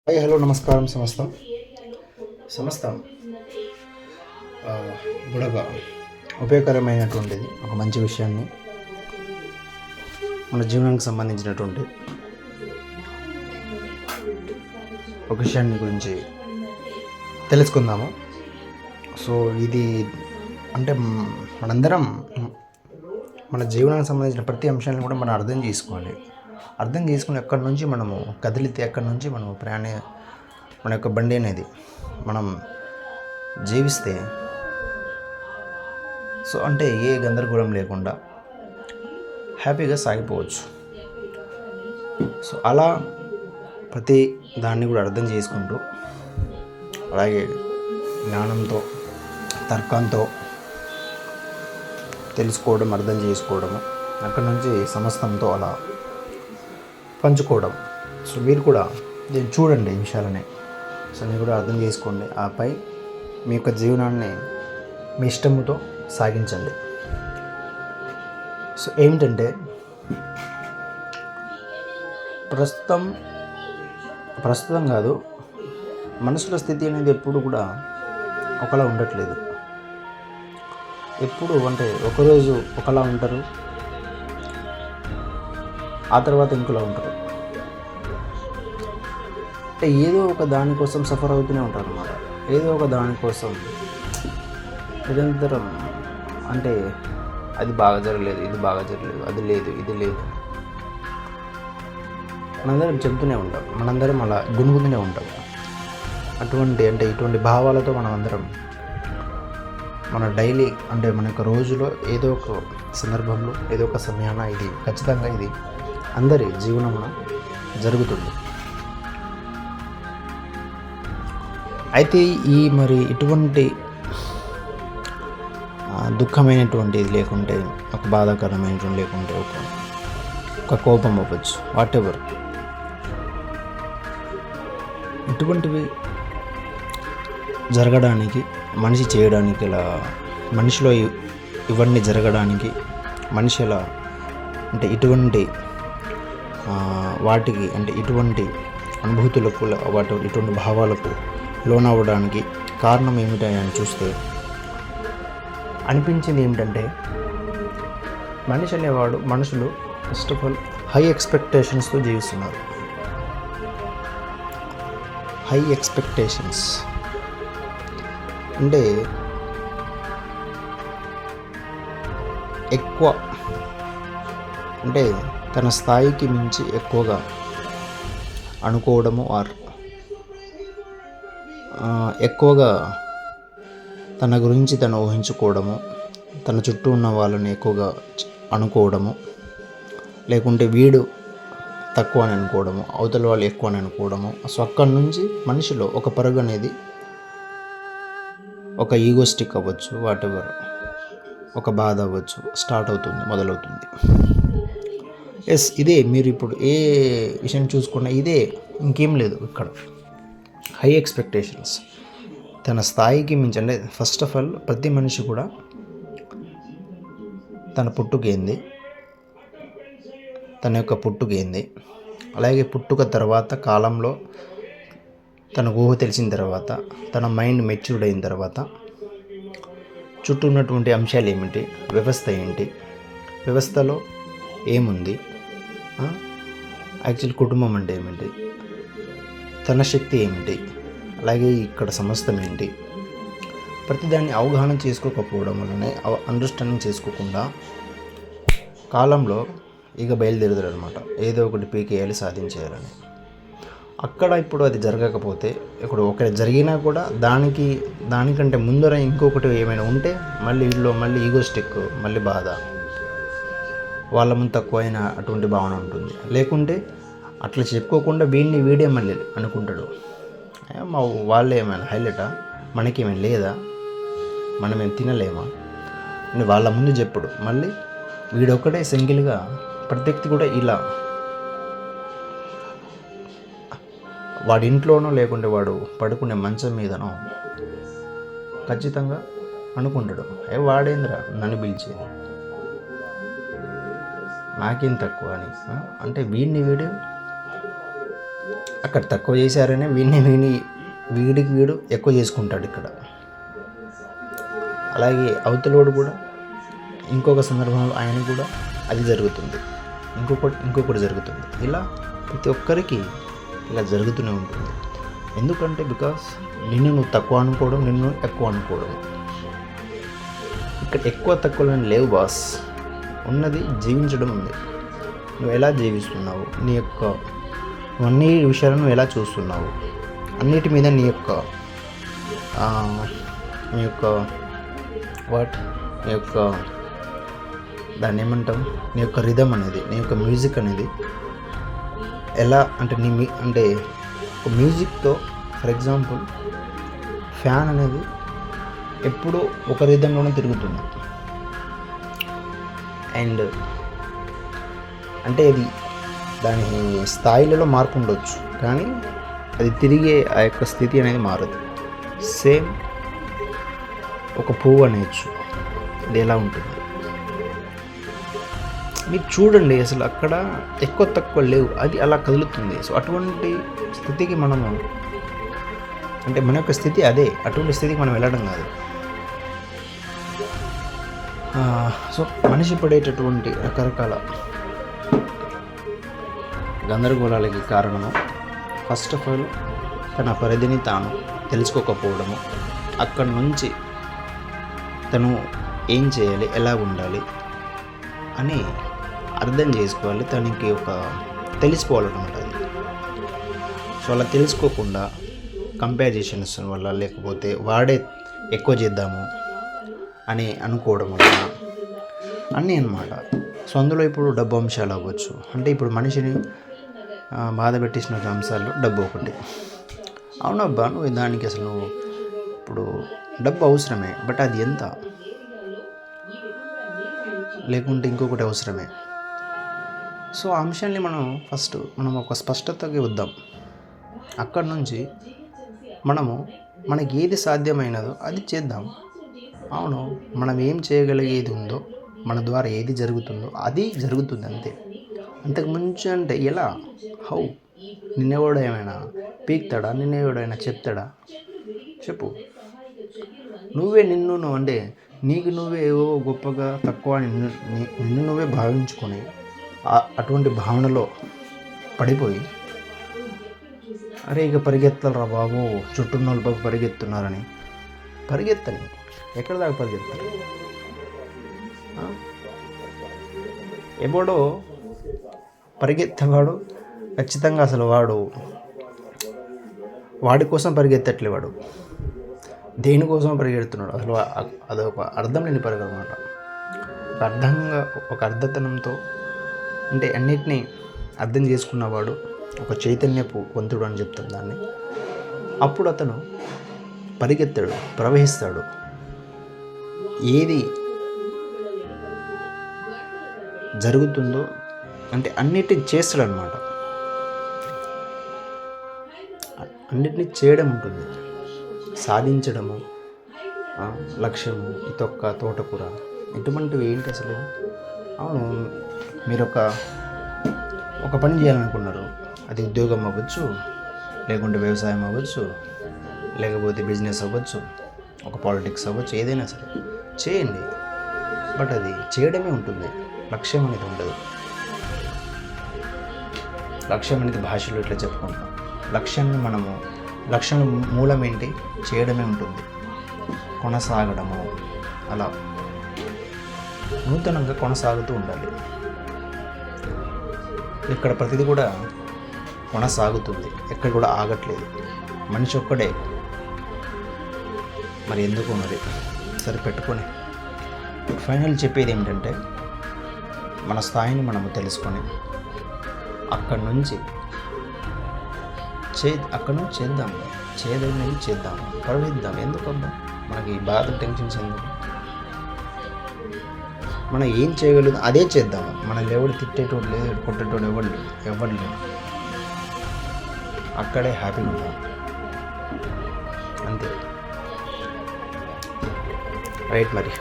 Hi hello నమస్కారం సమస్తం బుడగ ఉపయోగకరమైనటువంటిది ఒక మంచి విషయాన్ని మన జీవనానికి సంబంధించినటువంటి ఒక విషయాన్ని గురించి తెలుసుకుందాము. సో ఇది అంటే మనందరం మన జీవనానికి సంబంధించిన ప్రతి అంశాన్ని కూడా మనం అర్థం చేసుకుని ఎక్కడి నుంచి మనము కదిలితే ఎక్కడి నుంచి మనము మన యొక్క బండి అనేది మనం జీవిస్తే సో అంటే ఏ గందరగోళం లేకుండా హ్యాపీగా సాగిపోవచ్చు. సో అలా ప్రతి దాన్ని కూడా అర్థం చేసుకుంటూ అలాగే జ్ఞానంతో తర్కంతో తెలుసుకోవడం, అర్థం చేసుకోవడము, అక్కడి నుంచి సమస్తంతో అలా పంచుకోవడం. సో మీరు కూడా దీన్ని చూడండి, ఈ విషయాలని సో మీరు కూడా అర్థం చేసుకోండి. ఆపై మీ యొక్క జీవనాన్ని మీ ఇష్టంతో సాగించండి. సో ఏమిటంటే ప్రస్తుతం కాదు, మనుషుల స్థితి అనేది ఎప్పుడు కూడా ఒకలా ఉండట్లేదు. ఎప్పుడు అంటే ఒకరోజు ఒకలా ఉంటారు, ఆ తర్వాత ఇంకోలా ఉంటారు. అంటే ఏదో ఒక దానికోసం సఫర్ అవుతూనే ఉంటారు అన్నమాట. ఏదో ఒక దానికోసం నిరంతరం అంటే అది బాగా జరగలేదు, ఇది బాగా జరగలేదు, అది లేదు, ఇది లేదు, మనందరం చెబుతూనే ఉంటాం, మనందరం అలా గునుగుతూనే ఉంటాం. ఇటువంటి భావాలతో మనమందరం మన డైలీ అంటే మన యొక్క రోజులో ఏదో ఒక సందర్భంలో ఏదో ఒక సమయాన ఇది ఖచ్చితంగా ఇది అందరి జీవనమున జరుగుతుంది. అయితే ఇటువంటి దుఃఖమైనటువంటిది లేకుంటే, ఒక బాధాకరమైనటువంటి లేకుంటే, ఒక కోపం అవ్వచ్చు, వాట్ ఎవర్, ఇటువంటివి జరగడానికి మనిషి చేయడానికి ఇలా మనిషిలో ఇవన్నీ జరగడానికి మనిషి ఎలా అంటే ఇటువంటి వాటికి అంటే ఇటువంటి అనుభూతులకు ఇటువంటి భావాలకు లోనవ్వడానికి కారణం ఏమిటని చూస్తే అనిపించింది ఏమిటంటే మనుషులు ఫస్ట్ ఆఫ్ ఆల్ హై ఎక్స్పెక్టేషన్స్తో జీవిస్తున్నారు. హై ఎక్స్పెక్టేషన్స్ అంటే ఎక్కువ అంటే తన స్థాయికి మించి ఎక్కువగా అనుకోవడము, ఆర్ ఎక్కువగా తన గురించి తను ఊహించుకోవడము, తన చుట్టూ ఉన్న వాళ్ళని ఎక్కువగా అనుకోవడము, లేకుంటే వీడు తక్కువ అని అనుకోవడము, అవతల వాళ్ళు ఎక్కువ అని అనుకోవడము. సో అక్కడి నుంచి మనిషిలో ఒక పరుగు అనేది, ఒక ఈగోస్టిక్ అవ్వచ్చు, వాట్ ఎవర్, ఒక బాధ అవ్వచ్చు, మొదలవుతుంది. ఇదే మీరు ఇప్పుడు ఏ విషయం చూసుకున్నా ఇదే, ఇంకేం లేదు. ఇక్కడ హై ఎక్స్పెక్టేషన్స్, తన స్థాయికి మించి అంటే ఫస్ట్ ఆఫ్ ఆల్ ప్రతి మనిషి కూడా తన యొక్క పుట్టుకేంది, అలాగే పుట్టుక తర్వాత కాలంలో తన ఊహ తెలిసిన తర్వాత, తన మైండ్ మెచ్యూర్డ్ అయిన తర్వాత చుట్టూ ఉన్నటువంటి అంశాలు ఏమిటి, వ్యవస్థ ఏంటి, వ్యవస్థలో ఏముంది, యాక్చువల్ కుటుంబం అంటే ఏమిటి, తన శక్తి ఏమిటి, అలాగే ఇక్కడ సమస్తం ఏంటి, ప్రతిదాన్ని అవగాహన చేసుకోకపోవడం వల్లనే, అండర్స్టాండింగ్ చేసుకోకుండా కాలంలో ఇక బయలుదేరుతారు అనమాట, ఏదో ఒకటి పీకేయాలి, సాధించేయాలని. అక్కడ ఇప్పుడు అది జరగకపోతే, ఇప్పుడు ఒకటి జరిగినా కూడా దానికంటే ముందర ఇంకొకటి ఏమైనా ఉంటే మళ్ళీ ఈగోస్టిక్, మళ్ళీ బాధ, వాళ్ళ ముందు తక్కువైన అటువంటి భావన ఉంటుంది. లేకుంటే అట్లా చెప్పుకోకుండా వీడే మళ్ళీ అనుకుంటాడు, మా వాళ్ళే ఏమైనా హైలైటా, మనకేమైనా లేదా, మనమేం తినలేమా అని వాళ్ళ ముందు చెప్పుడు. మళ్ళీ వీడొక్కడే సింగిల్గా, ప్రతి వ్యక్తి కూడా ఇలా వాడి ఇంట్లోనో లేకుంటే వాడు పడుకునే మంచం మీదనో ఖచ్చితంగా అనుకుంటాడు, వాడేంద్రా నన్ను పిలిచేది, నాకేం తక్కువ అని. అంటే వీడు అక్కడ తక్కువ చేశారనే వీడికి వీడు ఎక్కువ చేసుకుంటాడు ఇక్కడ. అలాగే అవతలోడు కూడా ఇంకొక సందర్భంలో ఆయన కూడా అది జరుగుతుంది, ఇంకొకటి జరుగుతుంది. ఇలా ప్రతి ఒక్కరికి ఇలా జరుగుతూనే ఉంటుంది. ఎందుకంటే బికాస్ నిన్ను నువ్వు తక్కువ అనుకోవడం, నిన్ను ఎక్కువ అనుకోవడం. ఇక్కడ ఎక్కువ తక్కువలని లేవు బాస్, ఉన్నది జీవించడం ఉంది. నువ్వు ఎలా జీవిస్తున్నావు, నీ యొక్క అన్ని విషయాలను నువ్వు ఎలా చూస్తున్నావు, అన్నిటి మీద నీ యొక్క దాన్ని ఏమంటాం, నీ యొక్క రిథమ్ అనేది, నీ యొక్క మ్యూజిక్ అనేది ఎలా అంటే అంటే ఒక మ్యూజిక్తో ఫర్ ఎగ్జాంపుల్ ఫ్యాన్ అనేది ఎప్పుడూ ఒక రిథంలోనే తిరుగుతుంది. అండ్ అంటే అది దాని స్థాయిలలో మార్పు ఉండొచ్చు, కానీ అది తిరిగే ఆ యొక్క స్థితి అనేది మారదు. సేమ్ ఒక పువ్వు అనేచ్చు, అది ఎలా ఉంటుంది మీరు చూడండి. అసలు అక్కడ ఎక్కువ తక్కువ లేవు, అది అలా కదులుతుంది. సో అటువంటి స్థితికి మనము అంటే మన యొక్క స్థితి అదే, అటువంటి స్థితికి మనం వెళ్ళడం కాదు. సో మనిషి పడేటటువంటి రకరకాల గందరగోళాలకి కారణము ఫస్ట్ ఆఫ్ ఆల్ తన పరిధిని తాను తెలుసుకోకపోవడము, అక్కడి నుంచి తను ఏం చేయాలి, ఎలా ఉండాలి అని అర్థం చేసుకోవాలి. తనకి ఒక తెలిసిపోవాలన్నమాట అది. సో అలా తెలుసుకోకుండా కంపారిజన్స్ వల్ల, లేకపోతే వాడే ఎక్కువ చేద్దాము అని అనుకోవడం వల్ల అన్నీ అన్నమాట. సో అందులో ఇప్పుడు డబ్బు అంశాలు అవ్వచ్చు. అంటే ఇప్పుడు మనిషిని బాధ పెట్టేసిన అంశాలు డబ్బు ఒకటి. అవునబ్బా, నువ్వు దానికి అసలు నువ్వు ఇప్పుడు డబ్బు అవసరమే, బట్ అది ఎంత, లేకుంటే ఇంకొకటి అవసరమే. సో ఆ అంశాన్ని మనం ఒక స్పష్టతకి వద్దాం. అక్కడి నుంచి మనకి ఏది సాధ్యమైనదో అది చేద్దాం. అవును, మనం ఏం చేయగలిగేది ఉందో, మన ద్వారా ఏది జరుగుతుందో అది జరుగుతుంది అంతే. అంతకు ముందు అంటే ఎలా, హౌ, నిన్నెవడో ఏమైనా పీక్తాడా, నిన్నెవడైనా చెప్తాడా చెప్పు. నువ్వే నిన్ను అంటే నీకు నువ్వే ఏవో గొప్పగా తక్కువ నిన్ను నువ్వే భావించుకొని అటువంటి భావనలో పడిపోయి, అరే ఇక పరిగెత్తాలరా బాబు, చుట్టూన్న వాళ్ళు పరిగెత్తున్నారని పరిగెత్తని. ఎక్కడ దాకా పరిగెత్తాలి? ఎవడో పరిగెత్తేవాడు ఖచ్చితంగా అసలు వాడి కోసం పరిగెత్తట్లే, వాడు దేనికోసం పరిగెడుతున్నాడు అసలు. అదొక అర్థం లేని పరుగు అనమాట. ఒక అర్థతనంతో అంటే అన్నిటినీ అర్థం చేసుకున్నవాడు ఒక చైతన్యపు వంతుడు అని చెప్తాం దాన్ని. అప్పుడు అతను పరిగెత్తాడు, ప్రవహిస్తాడు, ఏది జరుగుతుందో అంటే అన్నిటిని చేస్తాడు అనమాట. అన్నిటినీ చేయడం ఉంటుంది, సాధించడము, లక్ష్యము, తోటకూర ఇటువంటివి ఏంటి అసలు. అవును, మీరు ఒక పని చేయాలనుకున్నారు, అది ఉద్యోగం అవ్వచ్చు, లేకుంటే వ్యవసాయం అవ్వచ్చు, లేకపోతే బిజినెస్ అవ్వచ్చు, ఒక పాలిటిక్స్ అవ్వచ్చు, ఏదైనా సరే చేయండి. బట్ అది చేయడమే ఉంటుంది, లక్ష్యం అనేది ఉండదు. లక్ష్యం అనేది భాషలో ఇట్లా చెప్పుకుంటాం. లక్ష్యం మూలం ఏంటి, చేయడమే ఉంటుంది, కొనసాగడము, అలా నూతనంగా కొనసాగుతూ ఉండాలి. ఇక్కడ ప్రతిదీ కూడా కొనసాగుతుంది, ఎక్కడ కూడా ఆగట్లేదు. మనిషి ఒక్కడే, మరి ఎందుకు మరి సరిపెట్టుకొని ఫైనల్ చెప్పేది ఏమిటంటే, మన స్థాయిని మనము తెలుసుకొని అక్కడి నుంచి చేద్దాం, చేయదగినవి చేద్దాం, ప్రవహిద్దాం. ఎందుకబ్బా మనకి బాధ, టెన్షన్స్ ఎందుకు? మనం ఏం చేయగలుగుతాం అదే చేద్దాము. మనల్ని ఎవడు తిట్టేటోడు లేదు, కొట్టేటోడు ఎవడు లేదు. అక్కడే హ్యాపీగా ఉంటాం అంతే. రైట్ మరి.